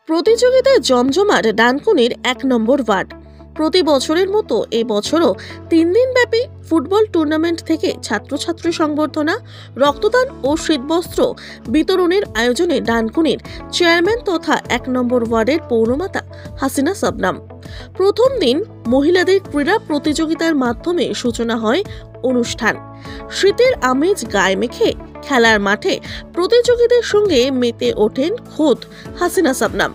প্রতিযোগিতায় জমজমাট ডানকুনির 1 নম্বর ওয়ার্ড। প্রতি বছরের মতো এই বছরও 3 দিনব্যাপী ফুটবল টুর্নামেন্ট থেকে ছাত্রছাত্রী সংবর্ধনা, রক্তদান ও শীতবস্ত্র বিতরণের আয়োজনে ডানকুনির চেয়ারম্যান তথা 1 নম্বর ওয়ার্ডের পৌরমাতা হাসিনা শবনম। প্রথম দিন মহিলাদের ক্রীড়া প্রতিযোগিতার মাধ্যমে সূচনা হয় অনুষ্ঠান। শীতের আমেজ গায়ে মেখে খেলার মাঠে প্রতিযোগীদের সঙ্গে মেতে ওঠেন খোদ হাসিনা শবনম।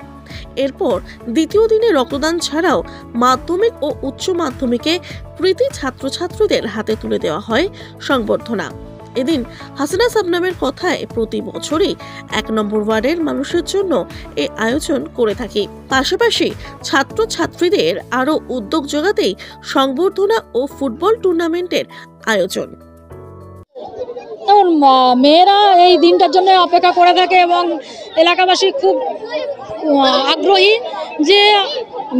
এরপর দ্বিতীয় দিনে রক্তদান ছাড়াও মাধ্যমিক ও উচ্চ মাধ্যমিকে কৃতী ছাত্রছাত্রীদের হাতে তুলে দেওয়া হয় সংবর্ধনা। এদিন হাসিনা শবনমের কথায় প্রতি বছরই 1 নম্বর ওয়ার্ডের মানুষের জন্য এই আয়োজন করে থাকি। পাশাপাশি ছাত্রছাত্রীদের আরও উদ্যোগ জোগাতেই সংবর্ধনা ও ফুটবল টুর্নামেন্টের আয়োজন। মেয়েরা এই দিনটার জন্য অপেক্ষা করে থাকে এবং এলাকাবাসী খুব আগ্রহী যে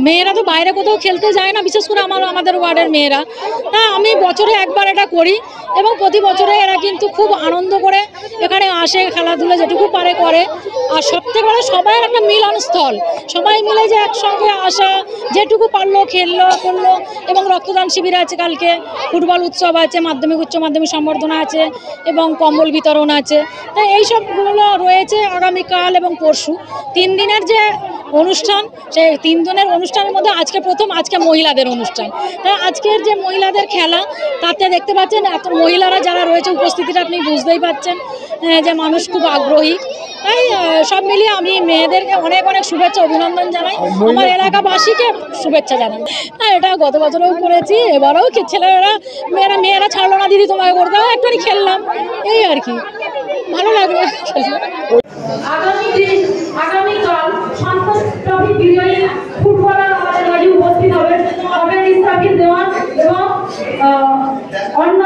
মেয়েরা তো বাইরে কোথাও খেলতে যায় না, বিশেষ করে আমাদের ওয়ার্ডের মেয়েরা। হ্যাঁ, আমি বছরে একবার এটা করি এবং প্রতি বছরে এরা কিন্তু খুব আনন্দ করে এখানে আসে, খেলাধুলা যেটুকু পারে করে। আর সবথেকে বড় সবাই একটা মিলনস্থল, সবাই মিলে যে একসঙ্গে আসা, যেটুকু পারলো খেললো করলো। এবং রক্তদান শিবির আছে, কালকে ফুটবল উৎসব আছে, মাধ্যমিক উচ্চ মাধ্যমিক সম্বর্ধনা আছে এবং কম্বল বিতরণ আছে। তাই এইসবগুলো রয়েছে আগামীকাল এবং পরশু 3 দিনের যে অনুষ্ঠান, সেই 3 দিনের অনুষ্ঠানের মধ্যে আজকে মহিলাদের অনুষ্ঠান। তাই আজকের যে মহিলাদের খেলা, তাতে দেখতে পাচ্ছেন এত মহিলারা যারা রয়েছে উপস্থিতিটা আপনি বুঝতেই পাচ্ছেন যে মানুষ খুব আগ্রহী। তাই সব মিলিয়ে আমি মেয়েদেরকে অনেক অনেক শুভেচ্ছা অভিনন্দন জানাই, আমার এলাকাবাসীকে শুভেচ্ছা জানাই। হ্যাঁ, এটা গত বছরেও করেছি, এবারেও ছেলেরা মেয়েরা ছাড়লো না, দিদি তোমাকে করতে হবে, একটুখানি খেললাম, এই আর কি, ভালো লাগলো। আগামীকাল সন্তোষ ট্রফি বিজয়ী ফুটবলার আমাদের মাঝে উপস্থিত হবেন, ইসরাফিল দেওয়ান এবং অন্য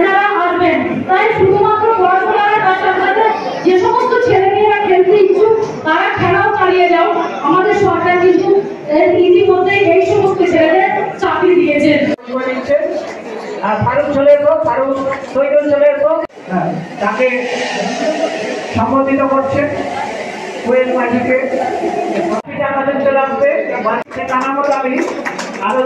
এনারা আসবেন। তাই শুধুমাত্র পড়াশোনার পাশাপাশি যে সমস্ত ছেলেমেয়েরা খেলতে ইচ্ছুক তারা খেলাও চালিয়ে যাও। আমাদের সরকার কিন্তু ইতিমধ্যে এই সমস্ত ছেলেদের চাকরি দিয়েছেন। ফারুক চলে এসো, ফারুক তৈরুল চলে এসো, তাকে সম্বোধিত করছে কোয়েল মাঝিকে। আমাদের চলে আসবে কানামত আমি আরো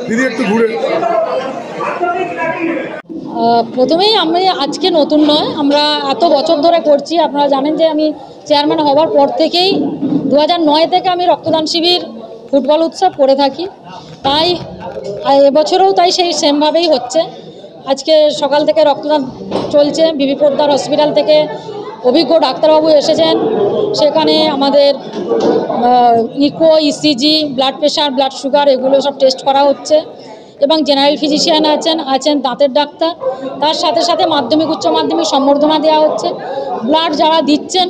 দিদি একটু ঘুরে। প্রথমেই আমি আজকে নতুন নয়, আমরা এত বছর ধরে করছি। আপনারা জানেন যে আমি চেয়ারম্যান হওয়ার পর থেকেই 2009 থেকে আমি রক্তদান শিবির ফুটবল উৎসব করে থাকি। তাই এবছরেও তাই সেই সেমভাবেই হচ্ছে। আজকে সকাল থেকে রক্তদান চলছে, বিবি পোদ্দার হসপিটাল থেকে অভিজ্ঞ ডাক্তারবাবু এসেছেন। সেখানে আমাদের echo, ECG, blood pressure, blood sugar এগুলো সব টেস্ট করা হচ্ছে এবং জেনারেল ফিজিশিয়ান আছেন দাঁতের ডাক্তার। তার সাথে সাথে মাধ্যমিক উচ্চ মাধ্যমিক সম্বর্ধনা দেওয়া হচ্ছে। ব্লাড যারা দিচ্ছেন,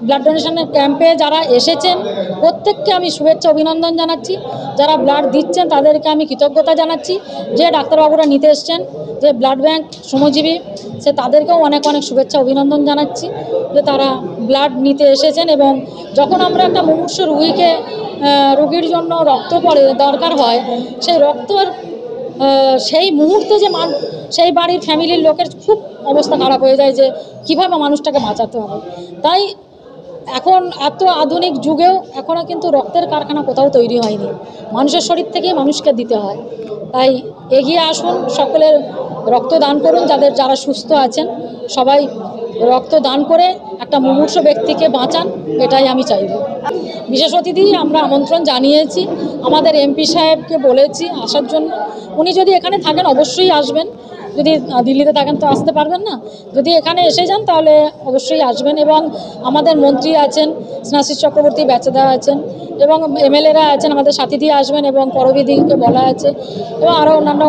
ব্লাড ডোনেশনের ক্যাম্পে যারা এসেছেন, প্রত্যেককে আমি শুভেচ্ছা অভিনন্দন জানাচ্ছি। যারা ব্লাড দিচ্ছেন তাদেরকে আমি কৃতজ্ঞতা জানাচ্ছি। যে ডাক্তারবাবুরা নিতে এসছেন, যে ব্লাড ব্যাংক শ্রমজীবী, তাদেরকেও অনেক অনেক শুভেচ্ছা অভিনন্দন জানাচ্ছি যে তারা ব্লাড নিতে এসেছেন। এবং যখন আমরা একটা মুমূর্ষ রোগীর জন্য রক্ত দরকার হয়, সেই রক্তর সেই মুহূর্তে যে সেই বাড়ির ফ্যামিলির লোকের খুব অবস্থা খারাপ হয়ে যায় যে কীভাবে মানুষটাকে বাঁচাতে হবে। তাই এখন এত আধুনিক যুগেও এখনও কিন্তু রক্তের কারখানা কোথাও তৈরি হয়নি, মানুষের শরীর থেকেই মানুষকে দিতে হয়। তাই এগিয়ে আসুন, সকলের রক্ত দান করুন। যারা সুস্থ আছেন সবাই রক্ত দান করে একটা মুমূর্ষ ব্যক্তিকে বাঁচান, এটাই আমি চাইব। বিশেষ অতিথি আমরা আমন্ত্রণ জানিয়েছি, আমাদের এমপি সাহেবকে বলেছি আসার জন্য। উনি যদি এখানে থাকেন অবশ্যই আসবেন, যদি দিল্লিতে থাকেন তো আসতে পারবেন না, যদি এখানে এসে যান তাহলে অবশ্যই আসবেন। এবং আমাদের মন্ত্রী আছেন, স্নেহাশিস চক্রবর্তী ব্যাচেদা আছেন এবং এমএলএরা আছেন, আমাদের সাথী দিয়ে আসবেন এবং করবিদিকে বলা আছে এবং আরও অন্যান্য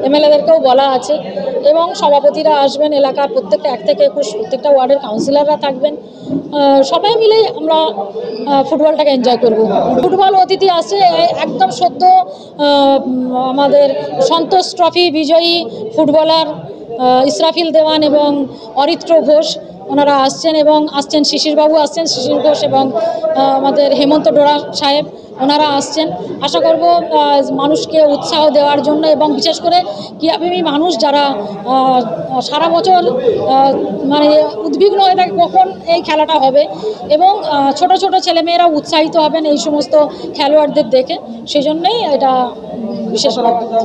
এমএলএদেরকেও বলা আছে, এবং সভাপতিরা আসবেন, এলাকার প্রত্যেকটা 1 থেকে 21 প্রত্যেকটা ওয়ার্ডের কাউন্সিলররা থাকবেন। সবাই মিলেই আমরা ফুটবলটাকে এনজয় করব। ফুটবল অতিথি আছে একদম সদ্য আমাদের সন্তোষ ট্রফি বিজয়ী ফুটবলার ইসরাফিল দেওয়ান এবং অরিত্র ঘোষ, ওনারা আসছেন, এবং আসছেন শিশিরবাবু আসছেন, শিশির ঘোষ, এবং আমাদের হেমন্ত ডোরা সাহেব, ওনারা আসছেন। আশা করব মানুষকে উৎসাহ দেওয়ার জন্য, এবং বিশেষ করে ক্রীড়াপ্রেমী মানুষ যারা সারা বছর মানে উদ্বিগ্ন হয়ে থাকে কখন এই খেলাটা হবে, এবং ছোট ছোট ছেলেমেয়েরা উৎসাহিত হবেন এই সমস্ত খেলোয়াড়দের দেখে, সেই জন্যই এটা বিশেষ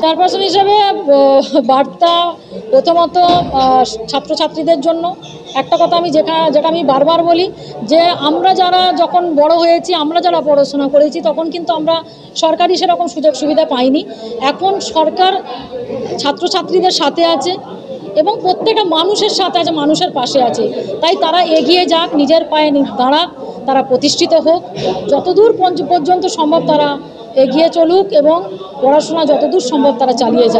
চেয়ারপারসন হিসেবে বার্তা প্রথমত ছাত্রছাত্রীদের জন্য একটা কথা আমি যেটা আমি বারবার বলি, যে আমরা যারা যখন বড় হয়েছি, আমরা যারা পড়াশোনা করেছি, তখন কিন্তু আমরা সরকারি সেরকম সুযোগ সুবিধা পাইনি। এখন সরকার ছাত্রছাত্রীদের সাথে আছে এবং প্রত্যেকটা মানুষের সাথে আছে, মানুষের পাশে আছে। তাই তারা এগিয়ে যাক, নিজের পায়ে দাঁড়াক, তারা প্রতিষ্ঠিত হোক, যতদূর পর্যন্ত সম্ভব তারা এগিয়ে চলুক, এবং পড়াশোনা যতদূর সম্ভব তারা চালিয়ে যাক।